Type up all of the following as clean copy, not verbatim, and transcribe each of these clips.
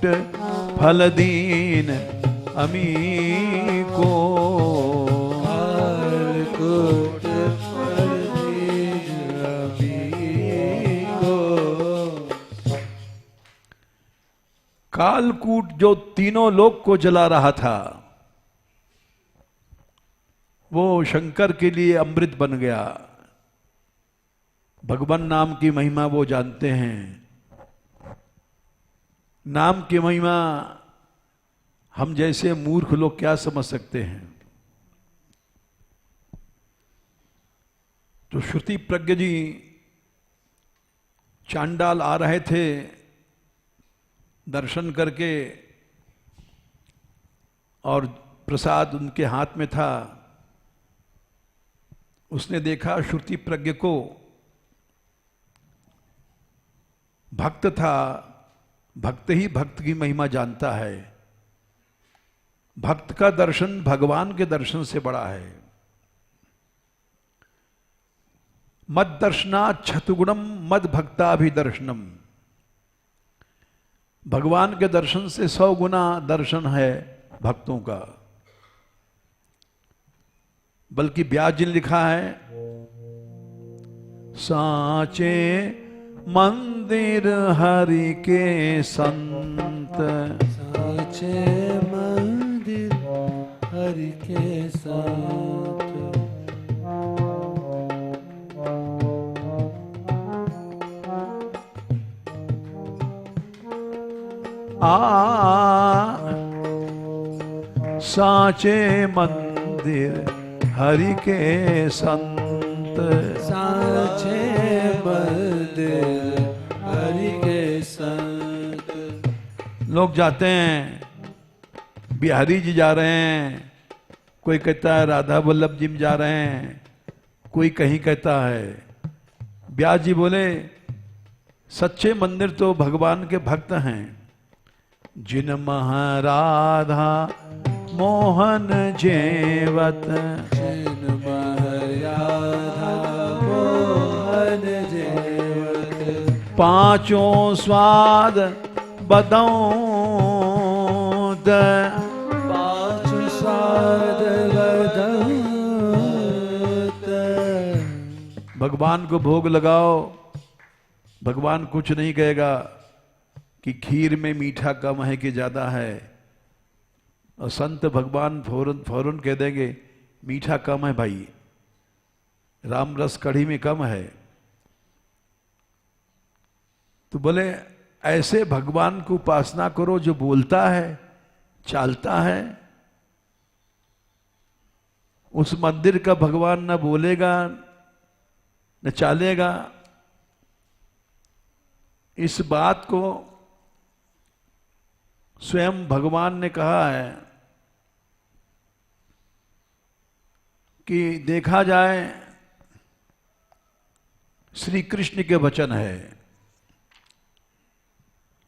कालकूट फल दीन अमी को। कालकूट फल दीन अमी को। कालकूट जो तीनों लोक को जला रहा था, वो शंकर के लिए अमृत बन गया। भगवान नाम की महिमा वो जानते हैं। नाम की महिमा हम जैसे मूर्ख लोग क्या समझ सकते हैं। तो श्रुति प्रज्ञ जी चांडाल आ रहे थे, दर्शन करके, और प्रसाद उनके हाथ में था। उसने देखा श्रुति प्रज्ञ को, भक्त था, भक्त ही भक्त की महिमा जानता है। भक्त का दर्शन भगवान के दर्शन से बड़ा है। मद दर्शनात् छतुगुणम मद भक्ताभिदर्शनम। भगवान के दर्शन से 100 गुना दर्शन है भक्तों का। बल्कि व्यास जी ने लिखा है, साचे मंदिर हरि के संत। साचे मंदिर हरि के संत। साचे मंदिर हरि के संत। साचे मंदिर हरि के संत। लोग जाते हैं, बिहारी जी जा रहे हैं, कोई कहता है राधा वल्लभ जी में जा रहे हैं, कोई कहीं कहता है। व्यास जी बोले सच्चे मंदिर तो भगवान के भक्त हैं, जिन महाराधा मोहन जेवत। जिन महाराधा मोहन जेवत। पांचों स्वाद बदौत। पांच स्वाद बदौत। भगवान को भोग लगाओ, भगवान कुछ नहीं कहेगा कि खीर में मीठा कम है कि ज्यादा है। और संत भगवान फौरन फौरन कह देंगे मीठा कम है भाई, राम रस कढ़ी में कम है। तो बोले ऐसे भगवान को उपासना करो जो बोलता है, चालता है। उस मंदिर का भगवान न बोलेगा न चालेगा। इस बात को स्वयं भगवान ने कहा है कि देखा जाए, श्री कृष्ण के वचन है,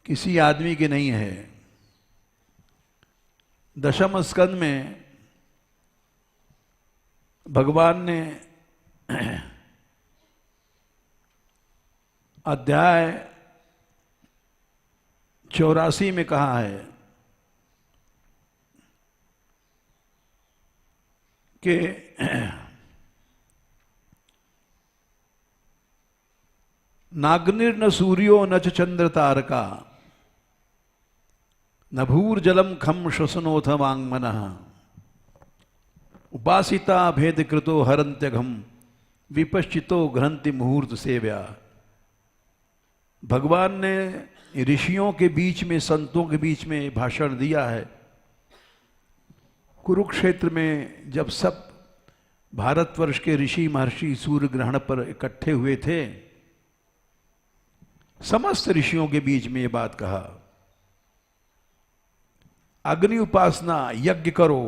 किसी आदमी के नहीं है। दशम स्कंद में भगवान ने अध्याय 84 में कहा है कि नाग्निर्न सूर्यो न च चंद्र तारका, न भूर्जलम खम श्वसनोथ वांगमनः, उपासिता भेद कृतो हरन्त्यघम, विपश्चितो घ्रंति मुहूर्त सेव्या। भगवान ने ऋषियों के बीच में, संतों के बीच में भाषण दिया है। कुरुक्षेत्र में जब सब भारतवर्ष के ऋषि महर्षि सूर्य ग्रहण पर इकट्ठे हुए थे, समस्त ऋषियों के बीच में ये बात कहा, अग्नि उपासना यज्ञ करो,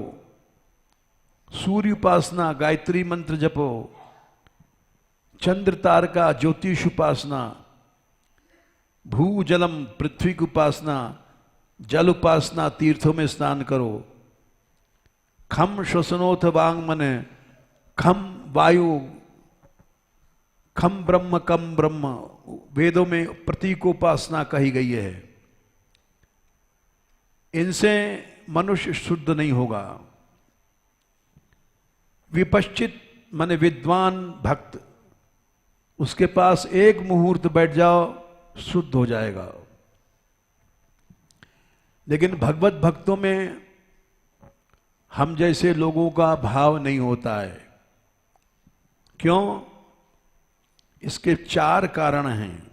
सूर्य उपासना गायत्री मंत्र जपो, चंद्र तारका ज्योतिष उपासना, भू जलम पृथ्वी की उपासना, जल उपासना तीर्थों में स्नान करो, खम श्वसनोथ वांगमन, खम वायु, खम ब्रह्म कम ब्रह्म, वेदों में प्रतीकोपासना कही गई है। इनसे मनुष्य शुद्ध नहीं होगा। विपश्चित माने विद्वान भक्त, उसके पास एक मुहूर्त बैठ जाओ शुद्ध हो जाएगा। लेकिन भगवत भक्तों में हम जैसे लोगों का भाव नहीं होता है। क्यों? इसके 4 कारण हैं।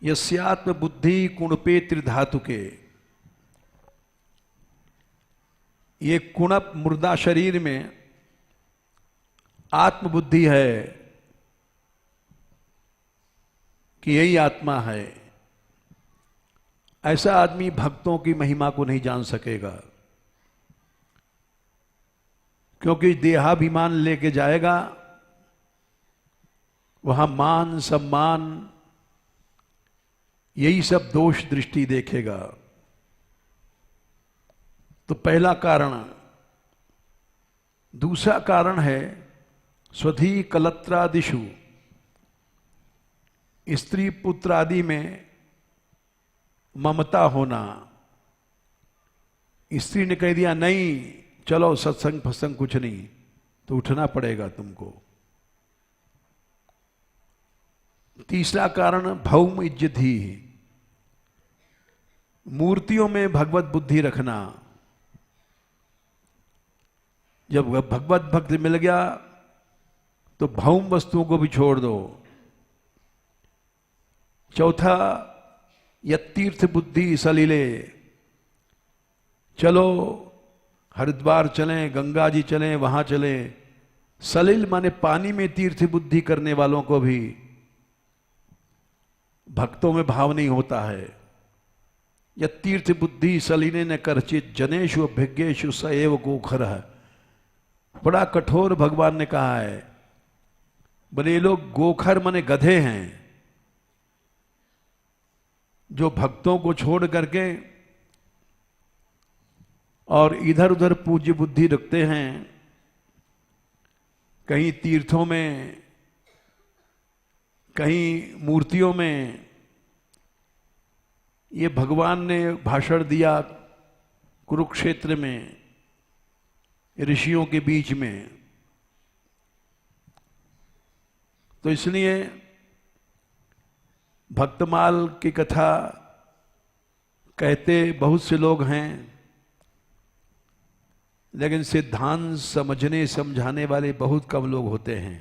यस्यात्म बुद्धि कुणपे त्रिधातुके, ये कुणप मुर्दा शरीर में आत्मबुद्धि है कि यही आत्मा है। ऐसा आदमी भक्तों की महिमा को नहीं जान सकेगा, क्योंकि देहाभिमान लेके जाएगा, वहां मान सम्मान यही सब दोष दृष्टि देखेगा। तो पहला कारण। दूसरा कारण है स्वधी कलत्रादिषु, स्त्री पुत्र आदि में ममता होना। स्त्री ने कह दिया नहीं चलो सत्संग फत्संग कुछ नहीं, तो उठना पड़ेगा तुमको। तीसरा कारण भौम इज्जत ही, मूर्तियों में भगवत बुद्धि रखना। जब भगवत भक्त मिल गया तो भौम वस्तुओं को भी छोड़ दो। चौथा यतीर्थ बुद्धि सलीले, चलो हरिद्वार चलें, गंगा जी चलें, वहां चलें। सलील माने पानी में तीर्थ बुद्धि करने वालों को भी भक्तों में भाव नहीं होता है। यतीर्थ बुद्धि सलीने न करचित जनेषु अभिज्ञेषु सएव गोखर। बड़ा कठोर भगवान ने कहा है। बोले ये लोग गोखर माने गधे हैं, जो भक्तों को छोड़ करके और इधर उधर पूज्य बुद्धि रखते हैं। कहीं तीर्थों में, कहीं मूर्तियों में। ये भगवान ने भाषण दिया कुरुक्षेत्र में ऋषियों के बीच में, तो इसलिए भक्तमाल की कथा कहते बहुत से लोग हैं, लेकिन सिद्धांत समझने समझाने वाले बहुत कम लोग होते हैं।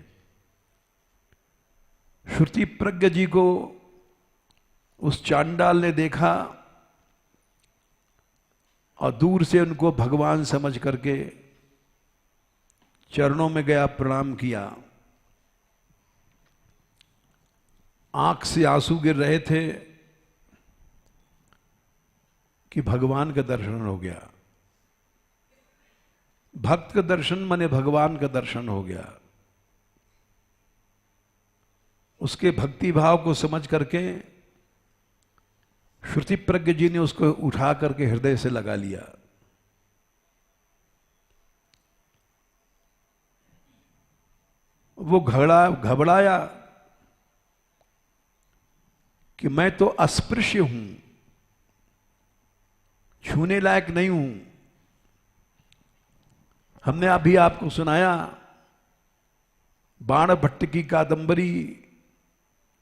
श्रुति प्रज्ञ जी को उस चांडाल ने देखा और दूर से उनको भगवान समझ करके चरणों में गया, प्रणाम किया। आंख से आंसू गिर रहे थे कि भगवान का दर्शन हो गया। भक्त का दर्शन माने भगवान का दर्शन हो गया। उसके भक्ति भाव को समझ करके श्रुति प्रज्ञ जी ने उसको उठा करके हृदय से लगा लिया। वो घबराया कि मैं तो अस्पृश्य हूं, छूने लायक नहीं हूं। हमने अभी आपको सुनाया बाण भट्ट की कादंबरी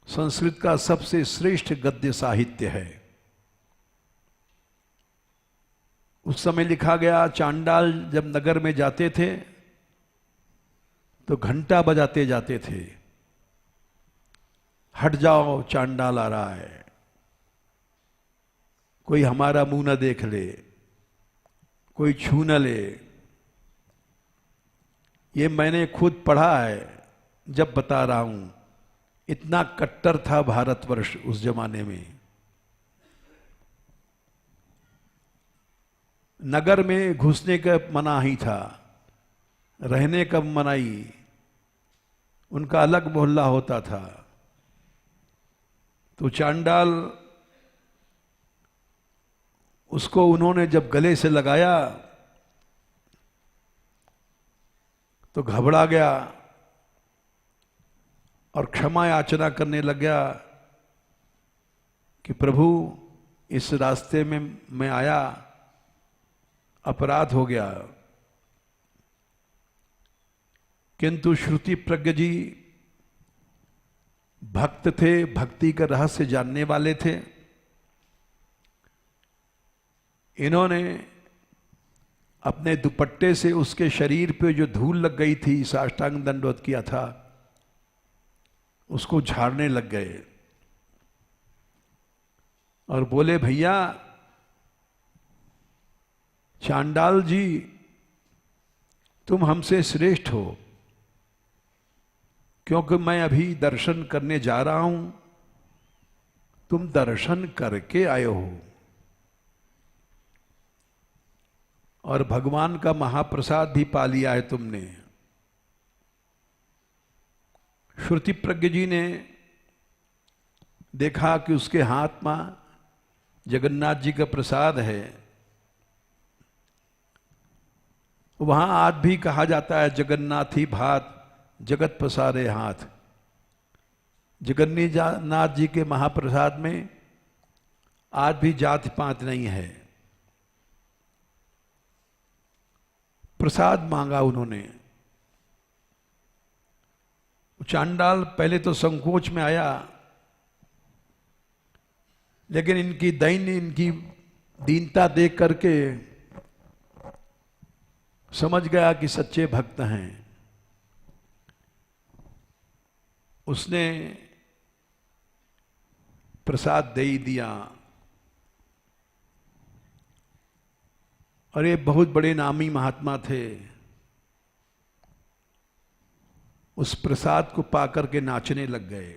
संस्कृत का सबसे श्रेष्ठ गद्य साहित्य है। उस समय लिखा गया, चांडाल जब नगर में जाते थे तो घंटा बजाते जाते थे, हट जाओ चांडाल आ रहा है, कोई हमारा मुंह न देख ले, कोई छू न ले। ये मैंने खुद पढ़ा है, जब बता रहा हूं। इतना कट्टर था भारतवर्ष उस जमाने में। नगर में घुसने का मनाही था, रहने का मनाही। उनका अलग मोहल्ला होता था। तो चांडाल, उसको उन्होंने जब गले से लगाया तो घबरा गया और क्षमा याचना करने लग गया कि प्रभु इस रास्ते में मैं आया, अपराध हो गया। किंतु श्रुति प्रज्ञ जी भक्त थे, भक्ति का रहस्य जानने वाले थे। इन्होंने अपने दुपट्टे से उसके शरीर पे जो धूल लग गई थी, साष्टांग दंडवत किया था, उसको झाड़ने लग गए और बोले, भैया चांडाल जी तुम हमसे श्रेष्ठ हो, क्योंकि मैं अभी दर्शन करने जा रहा हूं, तुम दर्शन करके आए हो और भगवान का महाप्रसाद भी पा लिया है तुमने। श्रुति प्रज्ञ जी ने देखा कि उसके हाथ में जगन्नाथ जी का प्रसाद है। वहां आज भी कहा जाता है, जगन्नाथी भात जगत पसारे हाथ। जगन्नाथ जी के महाप्रसाद में आज भी जाति पात नहीं है। प्रसाद मांगा उन्होंने। चांडाल पहले तो संकोच में आया, लेकिन इनकी दैन्य, इनकी दीनता देख करके समझ गया कि सच्चे भक्त हैं। उसने प्रसाद दे ही दिया और ये बहुत बड़े नामी महात्मा थे। उस प्रसाद को पाकर के नाचने लग गए,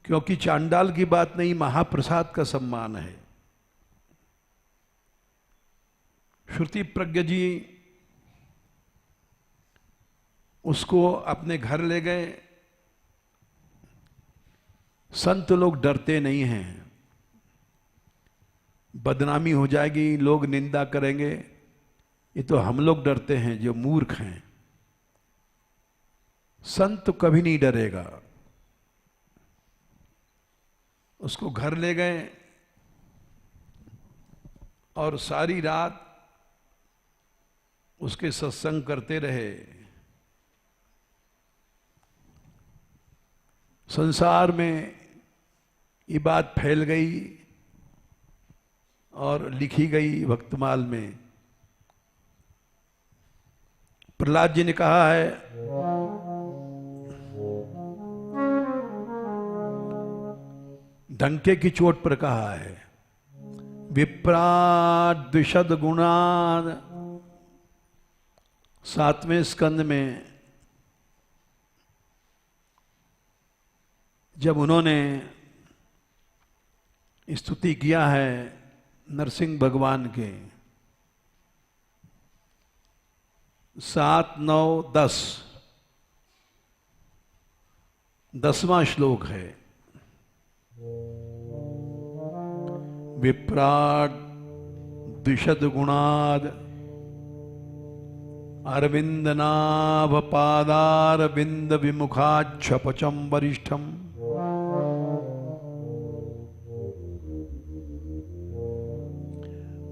क्योंकि चांडाल की बात नहीं, महाप्रसाद का सम्मान है। श्रुति प्रज्ञ जी उसको अपने घर ले गए। संत लोग डरते नहीं हैं, बदनामी हो जाएगी, लोग निंदा करेंगे, ये तो हम लोग डरते हैं जो मूर्ख हैं। संत तो कभी नहीं डरेगा। उसको घर ले गए और सारी रात उसके सत्संग करते रहे। संसार में ये बात फैल गई और लिखी गई भक्तमाल में। प्रहलाद जी ने कहा है, डंके की चोट पर कहा है, विप्राट द्विषद गुणाद, 7वें स्कंद में जब उन्होंने स्तुति किया है नरसिंह भगवान के, 7, 9, 10, 10वां श्लोक है। विप्राट द्विषद गुणाद अरविंद नाभ पादारविंद विमुखाच्छपचम वरिष्ठम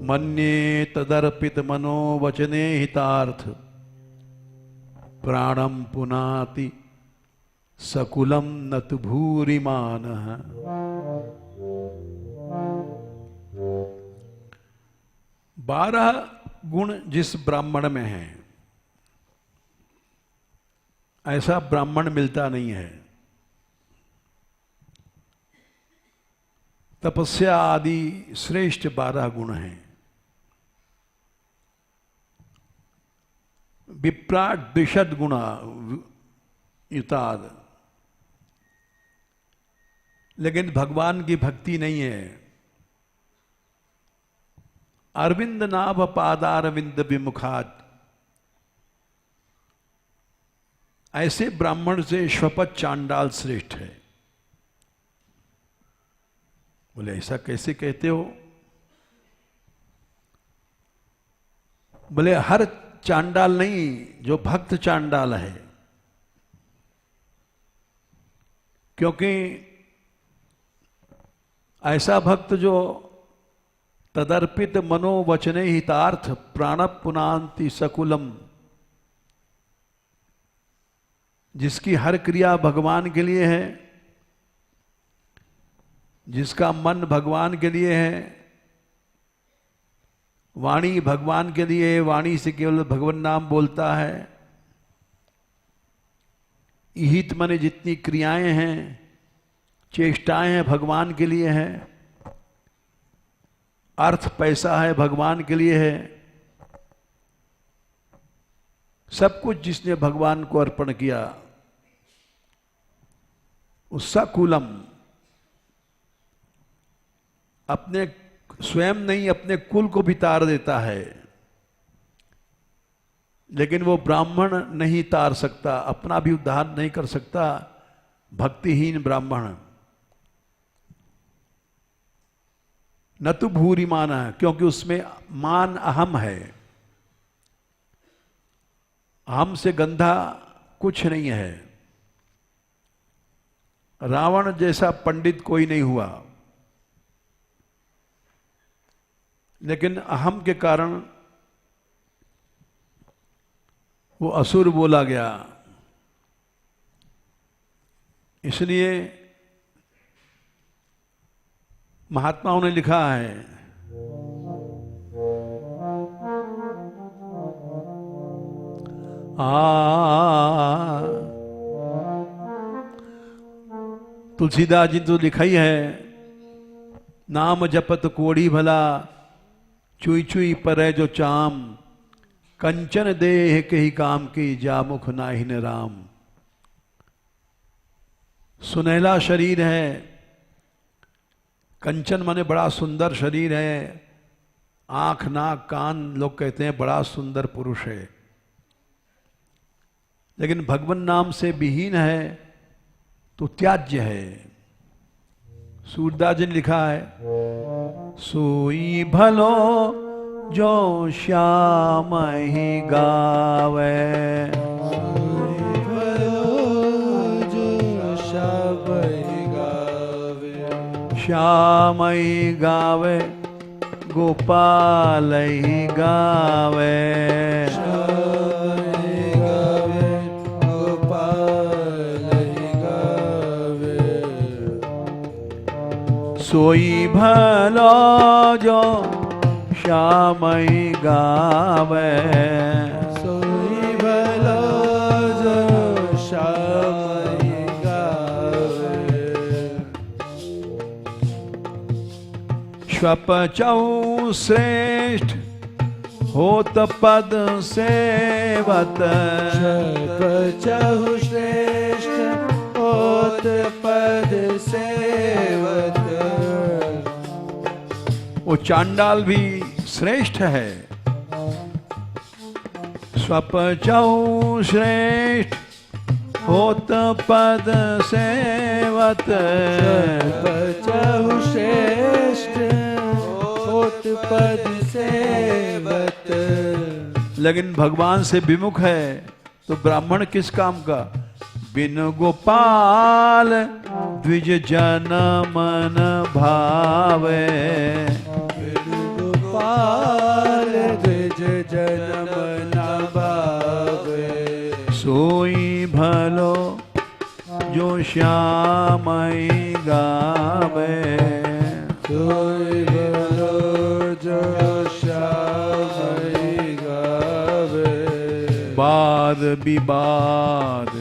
मन्ये तदर्पित मनोवचने हितार्थ प्राणम पुनाति सकुलम न तु भूरिमान। 12 गुण जिस ब्राह्मण में है, ऐसा ब्राह्मण मिलता नहीं है। तपस्या आदि श्रेष्ठ 12 गुण हैं। विप्राट द्विषद गुणा युताद, लेकिन भगवान की भक्ति नहीं है। अरविंद नाभ पादारविंद विमुखात, ऐसे ब्राह्मण से श्वपत चांडाल श्रेष्ठ है। बोले ऐसा कैसे कहते हो? बोले हर चांडाल नहीं, जो भक्त चांडाल है, क्योंकि ऐसा भक्त जो तदर्पित मनोवचने हितार्थ प्राण पुनांति सकुलम, जिसकी हर क्रिया भगवान के लिए है, जिसका मन भगवान के लिए है, वाणी भगवान के लिए, वाणी से केवल भगवान नाम बोलता है, हित माने जितनी क्रियाएं हैं, चेष्टाएं हैं भगवान के लिए है, अर्थ पैसा है भगवान के लिए है, सब कुछ जिसने भगवान को अर्पण किया, उस सकुलम, अपने स्वयं नहीं अपने कुल को भी तार देता है, लेकिन वो ब्राह्मण नहीं तार सकता, अपना भी उद्धार नहीं कर सकता, भक्तिहीन ब्राह्मण। न तो भूरी मान है, क्योंकि उसमें मान अहम है, अहम से गंधा कुछ नहीं है। रावण जैसा पंडित कोई नहीं हुआ, लेकिन अहम के कारण वो असुर बोला गया। इसलिए महात्माओं ने लिखा है, तुलसीदास जी तो लिखा ही है, नाम जपत कोड़ी भला, चुई चुई परै जो चाम, कंचन देह के ही काम की, जामुख नाहिन राम। सुनहला शरीर है, कंचन माने बड़ा सुंदर शरीर है, आंख नाक कान लोग कहते हैं बड़ा सुंदर पुरुष है, लेकिन भगवान नाम से विहीन है तो त्याज्य है। सूरदास जी ने लिखा है, सोई भलो जो श्याम ही गावे, सोई भलो जो श्याम ही गावे, श्याम ही गावे गोपाल ही गावे, श्याम ही गावे गोपाल ही गावे। सोई भलो जो श्याम ही गावे, सोई भलो जो श्याम ही गावे, स्वपचौ श्रेष्ठ होत पद सेवत, स्वपचौ श्रेष्ठ होत पद सेवत। वो चांडाल भी श्रेष्ठ है। स्वपचौ श्रेष्ठ होत पद सेवत, स्वपचौ श्रेष्ठ होत पद सेवत। लेकिन भगवान से विमुख है तो ब्राह्मण किस काम का? बिन गोपाल द्विज जन मन भावे, बिन गोपाल द्विज जन मन भावे। सोई भलो जो श्याम गावे, सोई भलो जो श्याम गावे। वाद विवाद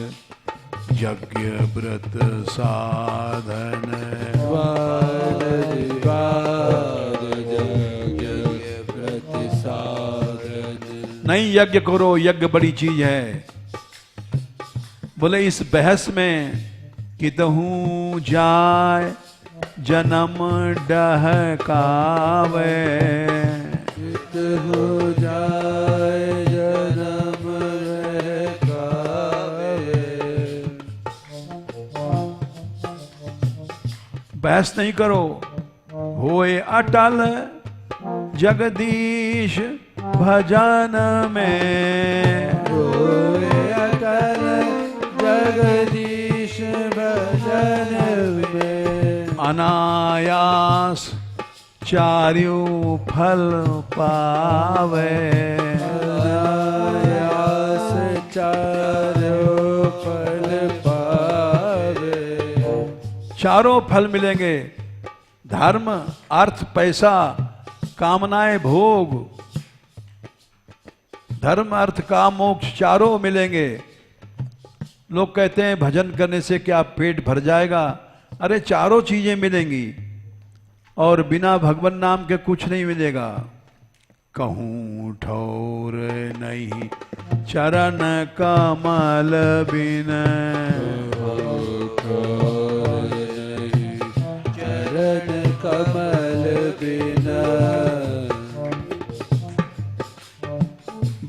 यज्ञ व्रत साधन, वाद विवाद यज्ञ व्रत साधन। नहीं यज्ञ करो, यज्ञ बड़ी चीज है। बोले इस बहस में कितहूं जाय जन्म डहकावे, कितहूं जाय जन्म डहकावे। बहस नहीं करो। होए अटल जगदीश भजन में, होए अटल जगदीश भजन में। अनायास चार्यो फल पावे। अनायास चारों फल पावे। चारों फल मिलेंगे, धर्म, अर्थ, पैसा, कामनाएं, भोग, धर्म, अर्थ, काम, मोक्ष चारों मिलेंगे। लोग कहते हैं भजन करने से क्या पेट भर जाएगा? अरे चारों चीजें मिलेंगी और बिना भगवान नाम के कुछ नहीं मिलेगा। कहूँ ठौर नहीं चरण कमल बिन, चरण कमल बिना।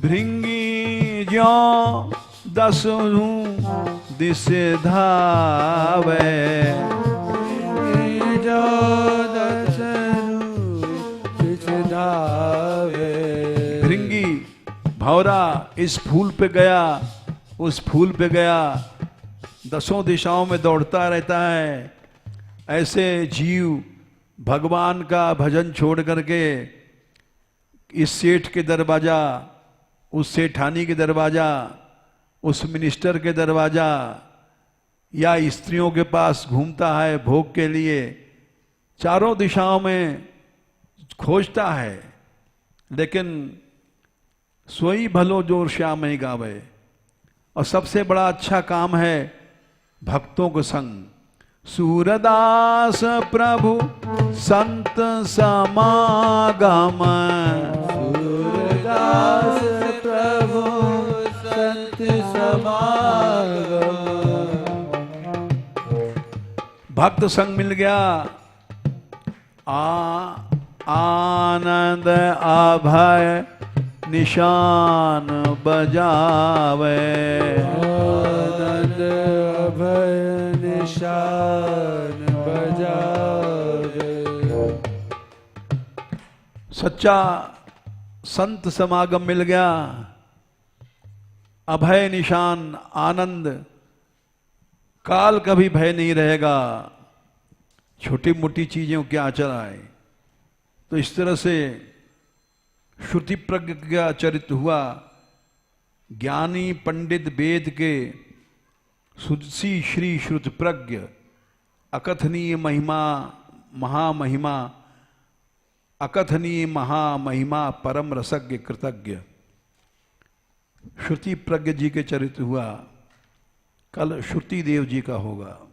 भृंगी ज्यो दसहु दिस धावे। जो दसनु तिस धावे। भृंगी भौरा इस फूल पे गया, उस फूल पे गया, दसों दिशाओं में दौड़ता रहता है। ऐसे जीव भगवान का भजन छोड़ करके इस सेठ के दरवाजा, उस सेठानी के दरवाजा, उस मिनिस्टर के दरवाजा या स्त्रियों के पास घूमता है भोग के लिए। चारों दिशाओं में खोजता है, लेकिन सोई भलो जोर श्याम ही गावे। और सबसे बड़ा अच्छा काम है भक्तों को संग। सूरदास प्रभु संत समागम। सूरदास प्रभु संत समागम। भक्त संग मिल गया, आनंद अभय निशान बजावे। आनंद अभय निशान बजावे। सच्चा संत समागम मिल गया, अभय निशान, आनंद, काल का भी भय नहीं रहेगा। छोटी मोटी चीजें क्या चलाए। तो इस तरह से श्रुति प्रज्ञ का चरित्र हुआ। ज्ञानी पंडित वेद के सुदसी श्री श्रुत प्रज्ञ, अकथनीय महिमा, महामहिमा, अकथनीय महामहिमा, परम रसज्ञ कृतज्ञ श्रुति प्रज्ञ जी के चरित्र हुआ। कल श्रुति देव जी का होगा।